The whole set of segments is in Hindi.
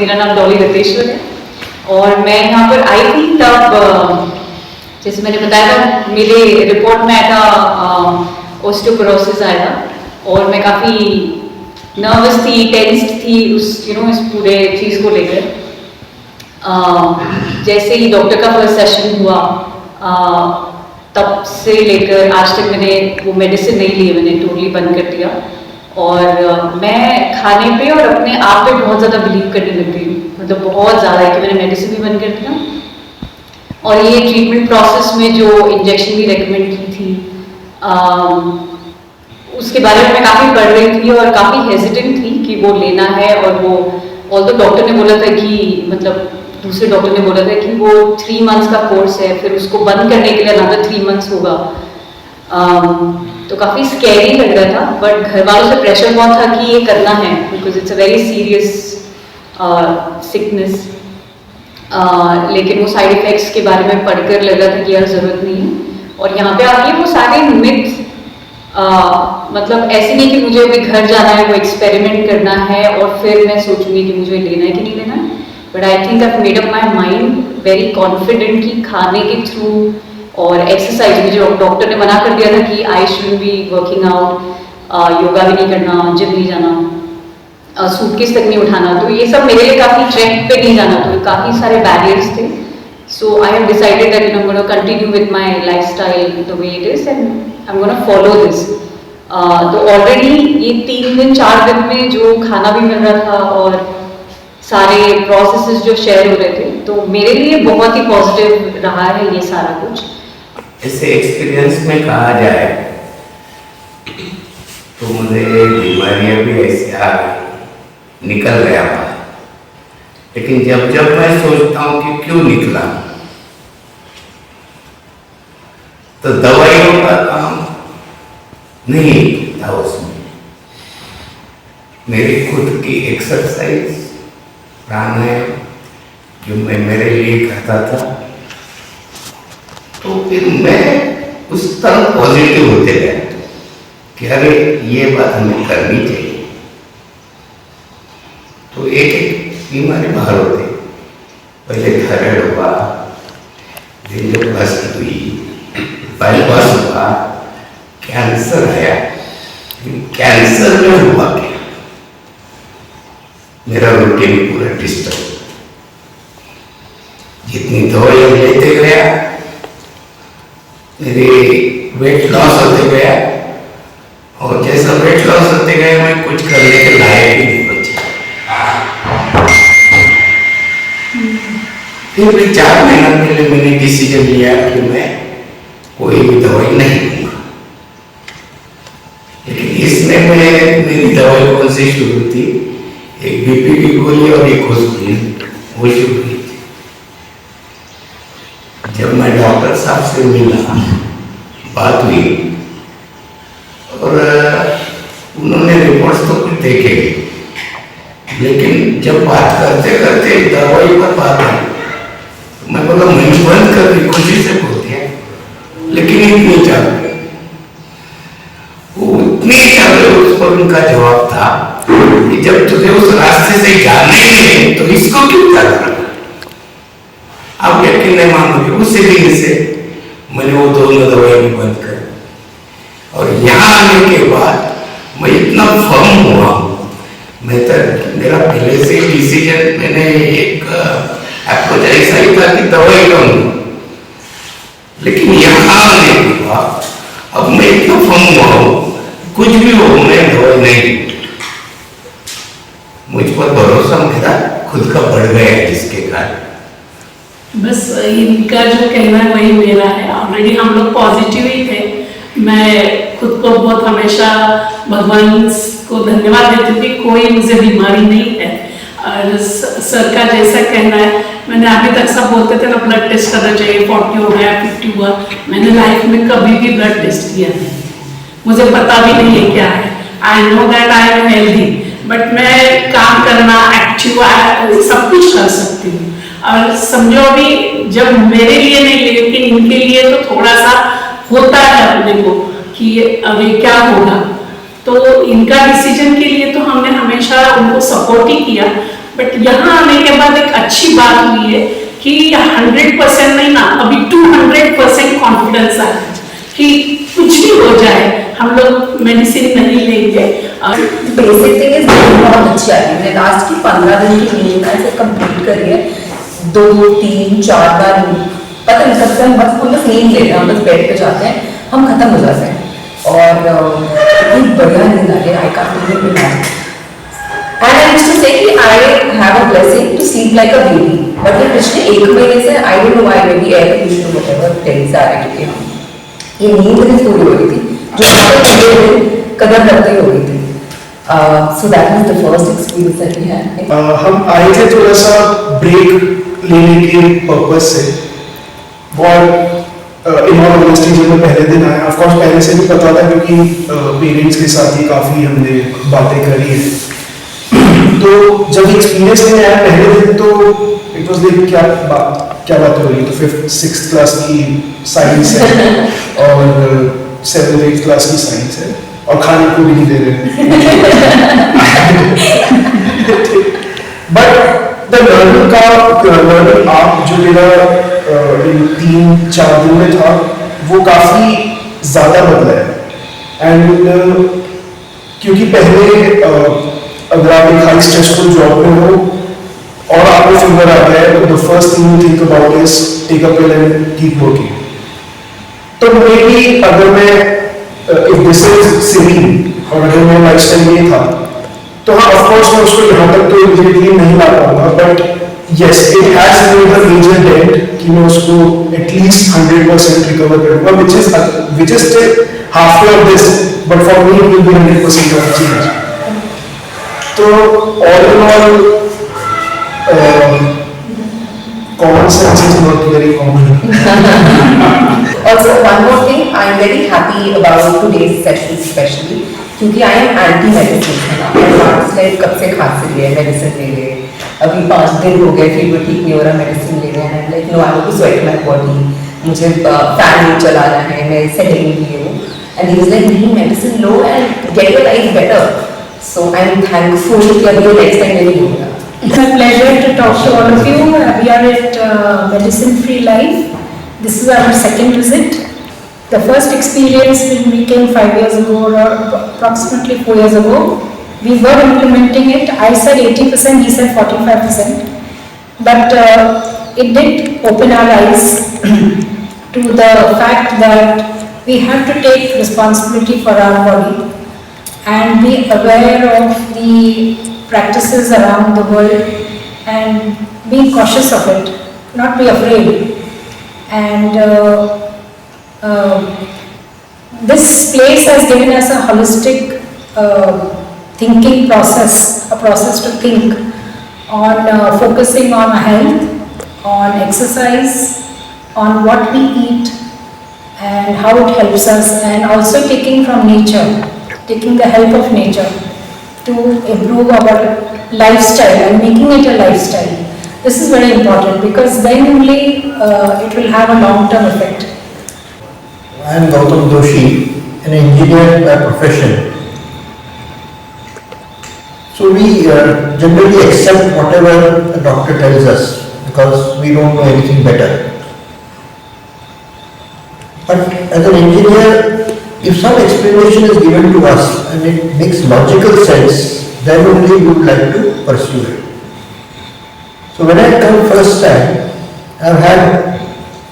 मेरा नाम डॉली रतेश्वर है और मैं यहाँ पर आई थी तब जैसे मैंने बताया था मेरे रिपोर्ट में आया था ऑस्टियोपोरोसिस आया और मैं काफ़ी नर्वस थी, टेंस्ड थी इस पूरे चीज़ को लेकर। जैसे ही डॉक्टर का फर्स्ट सेशन हुआ तब से लेकर आज तक मैंने वो मेडिसिन नहीं ली, मैंने टोटली बंद कर दिया और मैं खाने पे और अपने आप पे बहुत ज़्यादा बिलीव करने लग गई, मतलब बहुत ज़्यादा है कि मैंने मेडिसिन भी बंद कर दिया और ये ट्रीटमेंट प्रोसेस में जो इंजेक्शन भी रेकमेंड की थी उसके बारे में मैं काफ़ी पढ़ रही थी और काफ़ी हेजिटेंट थी कि वो लेना है। और वो ऑल्दो डॉक्टर ने बोला था कि मतलब दूसरे डॉक्टर ने बोला था कि वो 3 मंथ्स का कोर्स है, फिर उसको बंद करने के लिए अनदर 3 मंथ्स होगा। तो काफ़ी स्कैरी लग रहा था, बट घर वालों से प्रेशर बहुत था कि ये करना है because it's a very serious sickness. लेकिन वो साइड इफ़ेक्ट्स के बारे में पढ़कर लग रहा था कि यार ज़रूरत नहीं है। और यहाँ पे आके वो सारे मिथ मतलब ऐसे नहीं कि मुझे अभी घर जाना है, वो एक्सपेरिमेंट करना है और फिर मैं सोचूंगी कि मुझे लेना है कि नहीं लेना है, but I think I made up my mind very confident कि खाने के थ्रू और एक्सरसाइज में जो डॉक्टर ने मना कर दिया था कि I should be working out, yoga भी नहीं करना, जिम नहीं जाना, सूटकेस तक नहीं उठाना, तो ये सब मेरे लिए काफ़ी ट्रैक पे नहीं जाना, तो काफ़ी सारे बैरियर्स थे। So I have decided that I'm going to continue with my lifestyle the way it is and I'm going to follow this. तो ऑलरेडी ये 3 दिन 4 दिन में जो खाना भी मिल रहा था और सारे प्रोसेसेस जो शेयर हो रहे थे, तो मेरे लिए बहुत ही पॉजिटिव रहा है ये सारा कुछ। ऐसे एक्सपीरियंस में कहा जाए तो मुझे बीमारियां भी ऐसे आ निकल गया था, लेकिन जब जब मैं सोचता हूँ कि क्यों निकला, तो दवाइयों का काम नहीं था उसमें। मेरी खुद की एक्सरसाइज, प्राणायाम जो मैं मेरे लिए करता था, तो फिर मैं उस तरह पॉजिटिव होते गया कि अरे ये बात हमें करनी चाहिए। तो एक एक बीमारी बाहर होती, पहले थायराइड हुआ, एंजियोप्लास्टी हुई, बाईपास हुआ, कैंसर आया। कैंसर में हुआ क्या, मेरा रूटीन पूरा डिस्टर्ब, जितनी दवाइयां लेते गया मेरी वेट लॉस होते गया और जैसा वेट लॉस होते गया मैं कुछ करने के लायक ही नहीं बचा। फिर भी 4 महीना पहले मैंने डिसीजन लिया कि मैं कोई भी दवाई नहीं लूंगा, लेकिन इसमें मेरी दवाई कौन सी शुरू थी, एक बीपी की गोली और एक इंसुलिन, वो शुरू हुई थी। जब मैं डॉक्टर साहब से मिला, बात हुई और उन्होंने रिपोर्ट्स तो कुछ देखे, लेकिन जब बात करते करते दवाई पर बात आई, मैं बोला मैं बंद कर दी, खुशी से बोल दिया, लेकिन इतनी चल उस पर उनका जवाब था कि जब तुझे उस रास्ते से जाना ही नहीं तो इसको क्यों करना। आप यकीन नहीं मानोगे, उसी दिन से मैंने वो दोनों दवाई भी बंद कर और यहाँ आने के बाद मैं इतना फर्म हुआ। मैं तो मेरा पहले से डिसीजन, मैंने एक अप्रोच ऐसा ही था कि दवाई लूंगा, लेकिन यहाँ आने के बाद अब मैं इतना फर्म हुआ हूँ, कुछ भी हो मैं दवाई नहीं, मुझ पर भरोसा मेरा खुद का बढ़ गया है, जिसके कारण बस इनका जो कहना है वही मेरा है। ऑलरेडी हम लोग पॉजिटिव ही थे। मैं खुद को बहुत हमेशा भगवान को धन्यवाद देती हूँ कि कोई मुझे बीमारी नहीं है। और सर का जैसा कहना है, मैंने अभी तक सब बोलते थे ना ब्लड टेस्ट करना चाहिए, 40 हो गया 50 हुआ, मैंने लाइफ में कभी भी ब्लड टेस्ट किया नहीं, मुझे पता भी नहीं है क्या है। I know that I am healthy, but मैं काम करना, एक्टिव सब कुछ कर सकती हूँ। और समझो अभी जब मेरे लिए नहीं, लेकिन इनके लिए तो थोड़ा सा होता है अपने को कि अभी क्या होगा। तो इनका डिसीजन के लिए तो हमने हमेशा उनको सपोर्ट ही किया, बट यहाँ आने के बाद एक अच्छी बात हुई है कि 100% नहीं ना, अभी 200% कॉन्फिडेंस आ है कि कुछ भी हो जाए हम लोग मेडिसिन नहीं लेंगे। बेसिक थिंग इज बहुत अच्छी आ रही है। मैंने लास्ट की 15 दिन की नींद ऐसे कंप्लीट करी है, 2 3 4 बार पता नहीं सबसे हम बस नींद ले रहे हैं, हम बस बेड पे जाते हैं, हम खत्म हो जाते हैं और इतनी बढ़िया नींद आ रही है। I can't believe it. And I used to say कि I have a blessing to sleep like a baby, but ये पिछले 1 महीने से I don't know why, maybe air pollution whatever things आ रहे क्योंकि ये नींद नहीं पूरी हो रही थी जो कदर करते ही हो रही थी। So that was the first experience that we had. हम आए थे थोड़ा सा ब्रेक लेने के पर्पस से, बहुत इन ऑल ऑनेस्टी जब मैं पहले दिन आया, ऑफ कोर्स पहले से भी पता था क्योंकि पेरेंट्स के साथ ही काफ़ी हमने बातें करी है। तो जब एक्सपीरियंस में आया पहले दिन तो इट वाज लाइक क्या बात हो रही है, तो 5th 6th क्लास की साइंस है और 7th 8th क्लास की साइंस है और खाने को भी नहीं दे रहे। बट द लर्निंग आप जो मेरा इन 3-4 दिन में था वो काफ़ी ज़्यादा बदला है। एंड क्योंकि पहले अगर आप एक हाई स्ट्रेसफुल जॉब में हो और आपको फीवर आ गया है तो the first thing you think about is take a pill and keep working. तो मे बी अगर मैं इफ दिस इज सीरीन और अगर मेरा लाइफस्टाइल ये था तो हाँ ऑफ कोर्स मैं उसको यहाँ तक तो इमीडिएटली नहीं ला पाऊंगा, but yes it has made a major dent कि मैं उसको एटलीस्ट 100% रिकवर करूंगा, which is still halfway of this, but for me it will be 100% of change. तो all in all, common sense is not very common. Also, one more thing, I am very happy about today's session especially क्योंकि I am anti-medicine है ना, मैं लास्ट लाइफ कब से खांसी ले मेडिसिन ले रहे, अभी 5 दिन हो गए फीवर ठीक नहीं हो रहा, मेडिसिन ले रहे हैं, like no I want to sweat my body, मुझे फैन नहीं चलाना है, मैं सेटिंग लिए हूँ, एंड ही इज लाइक नहीं मेडिसिन लो and get your life better. So I'm thankful कि अभी next time नहीं होगा। It's a pleasure to talk to all of you. We are at Medicine Free Life. This is our second visit. The first experience when we came 5 years ago or approximately 4 years ago, we were implementing it. I said 80%, he said 45%. But it did open our eyes to the fact that we have to take responsibility for our body and be aware of the practices around the world and be cautious of it, not be afraid. And this place has given us a holistic thinking process, a process to think on focusing on our health, on exercise, on what we eat and how it helps us, and also taking from nature, taking the help of nature to improve our lifestyle and making it a lifestyle. This is very important because then only it will have a long-term effect. I am Gautam Doshi, an engineer by profession. So we generally accept whatever a doctor tells us because we don't know anything better. But as an engineer, if some explanation is given to us and it makes logical sense, then only we would like to pursue it. So when I come first time, I have had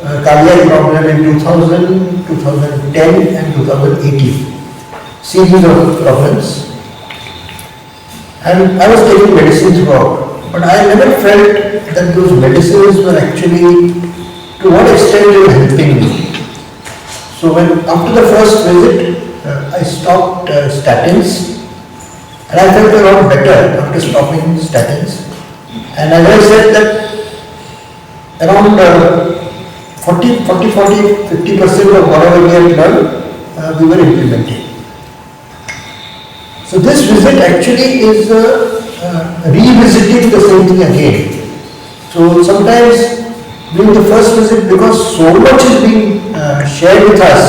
a cardiac problem in 2000, 2010 and 2018. Series of problems. And I was taking medicine throughout. But I never felt that those medicines were actually, to what extent they were helping me. So when after the first visit, I stopped statins, and I felt a lot better after stopping statins. And as I said that around 50% of whatever we had learned, we were implementing. So this visit actually is revisiting the same thing again. So sometimes during the first visit, because so much is being shared with us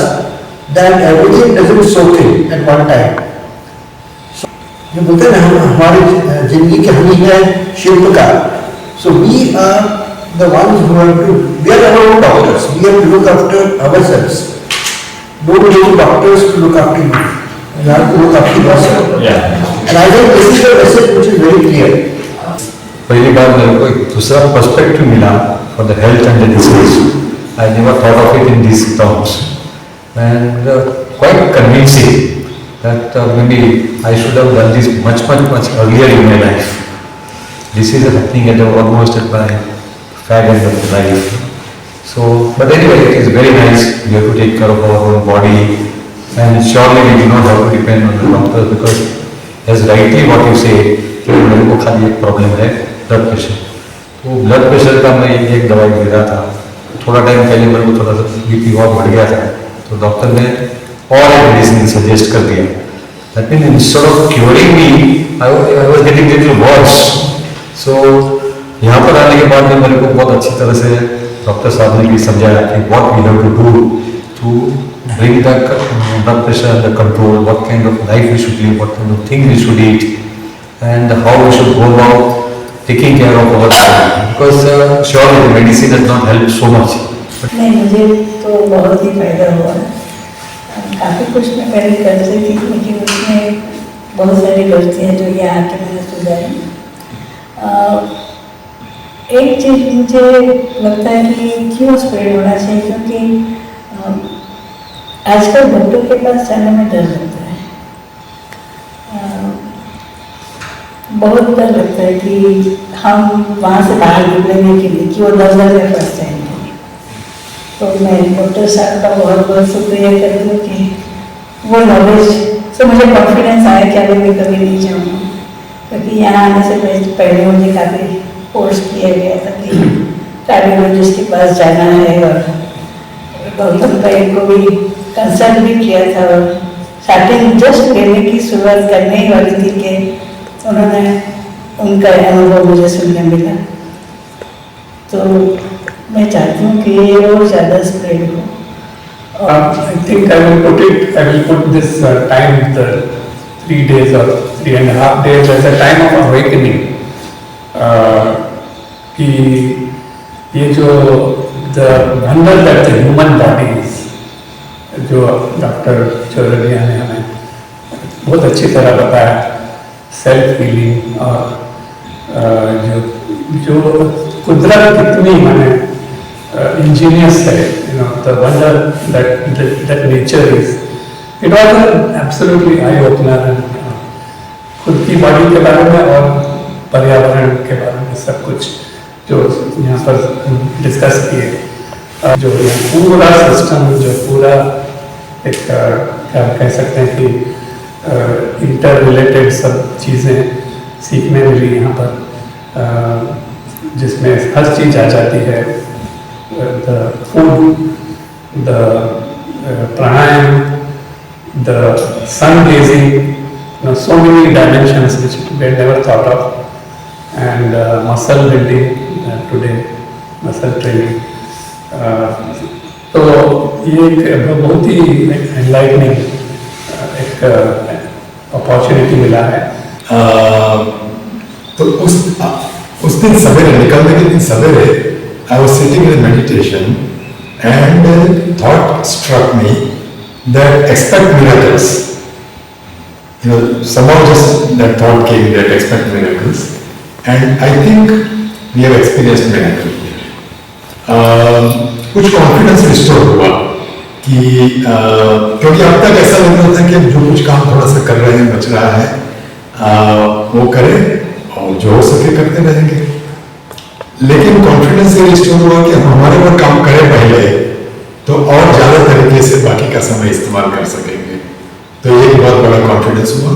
that everything doesn't soak in at one time. So जो बोलते हैं ना, हम हमारी जिंदगी के हम ही हैं शिल्पकार. So we are the ones who have to, we are our own doctors. We have to look after ourselves. Don't go to doctors to look after you. You have to look after yourself. And I think this is a message which is very clear. पहली बार मेरे को एक दूसरा पर्सपेक्टिव मिला for the health and the disease. I never thought of it in this terms and quite convincing that maybe I should have done this much earlier in my life. This is happening at almost at my fag end of life. So, but anyway, it is very nice. We have to take care of our own body, and surely we do not have to depend on the doctor, because as rightly what you say, कि मेरे को खाली एक प्रॉब्लम है ब्लड प्रेशर. तो ब्लड प्रेशर का मैं एक दवाई ले रहा था. थोड़ा टाइम पहले मेरे को थोड़ा सा बीपी और बढ़ गया था, तो डॉक्टर ने और एक मेडिसिन सजेस्ट कर दिया. That mean instead of curing me I was getting little worse. So यहाँ पर आने के बाद में मेरे को बहुत अच्छी तरह से डॉक्टर साहब ने भी समझाया कि what we have to do to bring the blood pressure under control, what kind of life we should live, what kind of things we should eat, and how we should go about taking care of our body. Because surely the medicine has not helped so much. नहीं, मुझे तो बहुत ही फायदा हुआ. काफ़ी कुछ मैं पहले करती थी, लेकिन उसमें बहुत सारी गलतियाँ जो यहाँ आके मैंने सुधारी. एक चीज़ मुझे लगता है कि क्यों स्प्रेड होना चाहिए, क्योंकि आजकल डॉक्टर के पास जाने में डर लगता है. बहुत डर लगता है कि हम वहाँ से बाहर निकलेंगे कि नहीं, कि वो नजर में फंस जाएंगे. तो मैं डॉक्टर साहब का बहुत बहुत शुक्रिया करती हूँ कि वो नॉलेज से मुझे कॉन्फिडेंस आया कि अभी मैं कभी नहीं जाऊँगी. क्योंकि यहाँ आने से पहले मुझे काफ़ी फोर्स किया गया था कि कार्डियोलॉजिस्ट के पास जाना है, और गौतम भाई को भी कंसल्ट भी किया था. और स्टार्टिंग जस्ट लेने की शुरुआत करने ही वाली थी कि उन्होंने उनका अनुभव मुझे सुनने मिला. तो मैं चाहती हूँ कि ये और ज़्यादा स्प्रेड हो. I think I will put this time, the 3 days or 3.5 days, as a time of awakening. कि ये जो the wonder that the human body is, जो डॉक्टर चौरलिया ने हमें बहुत अच्छी तरह बताया, सेल्फ हीलिंग, और जो कुदरत कितनी माने ingenious है, the wonder that nature is. It was an absolutely eye opener, and खुद की बॉडी के बारे में और पर्यावरण के बारे में सब कुछ जो यहाँ पर डिस्कस किए. जो पूरा सिस्टम, जो पूरा एक क्या कह सकते हैं कि इंटर रिलेटेड सब चीज़ें सीखने मिली यहाँ पर, जिसमें हर चीज़ आ जाती है. The food, the pranayama, the sun gazing, so many dimensions which we had never thought of, and muscle building today, muscle training. तो ये एक बहुत ही एनलाइटनिंग एक अपॉर्चुनिटी मिला है. तो उस दिन सवेरे निकलने के दिन सवेरे I was sitting in meditation and thought struck me that expect miracles. Somehow just that thought came that expect miracles, and I think we have experienced miracle. कुछ कॉन्फिडेंस रिस्टोर हुआ कि क्योंकि अब तक ऐसा लग रहा था कि जो कुछ काम थोड़ा सा कर रहे हैं, बच रहा है, वो करें और जो हो सके करते रहेंगे. लेकिन कॉन्फिडेंस ये रिस्टोर हुआ कि हम हमारे ऊपर काम करें पहले, तो और ज्यादा तरीके से बाकी का समय इस्तेमाल कर सकेंगे. तो ये बहुत बड़ा कॉन्फिडेंस हुआ.